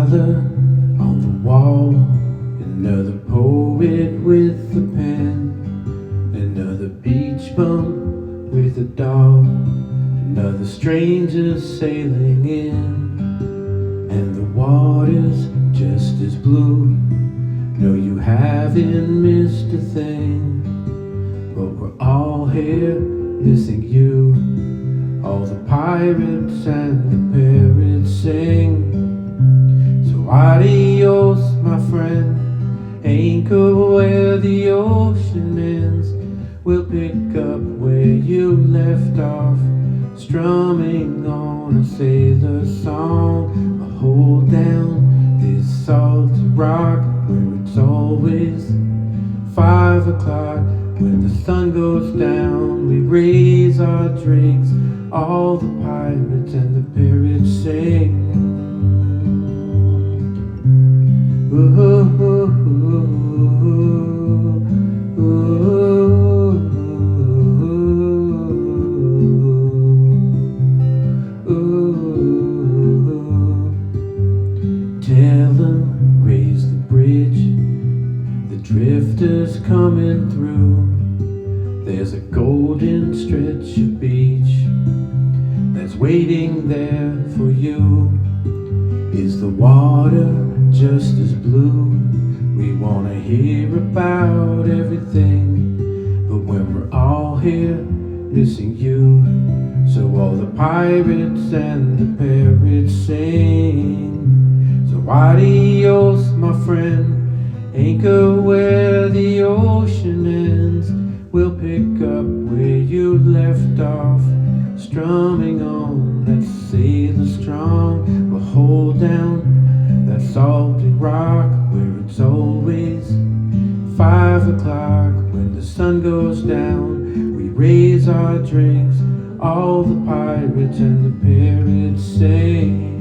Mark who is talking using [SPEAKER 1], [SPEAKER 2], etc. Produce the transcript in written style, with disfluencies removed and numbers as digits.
[SPEAKER 1] scholar on the wall, another poet with a pen, another beach bum with a dog, another stranger sailing in, and the water's just as blue. No, you haven't missed a thing, but we're all here missing you. All the pirates and the parrots sing. So adios, my friend, anchor where the ocean ends. We'll pick up where you left off, strumming on a sailor song. I'll hold down this salty rock where it's always 5 o'clock. When the sun goes down, we raise our drinks. All the pirates and the parrots sing. Ooh, ooh, ooh, ooh, ooh. Tell them, raise the bridge, the drifters coming through. There's a golden stretch of beach that's waiting there for you. Is the water just as blue? We wanna hear about everything, but when we're all here missing you, so all the pirates and the parrots sing. So adios, my friend, anchor where the ocean ends. We'll pick up where you left off, strumming on that sailor strong. We'll hold down that salty rock where it's always 5 o'clock. When the sun goes down, we raise our drinks. All the pirates and the parrots sing.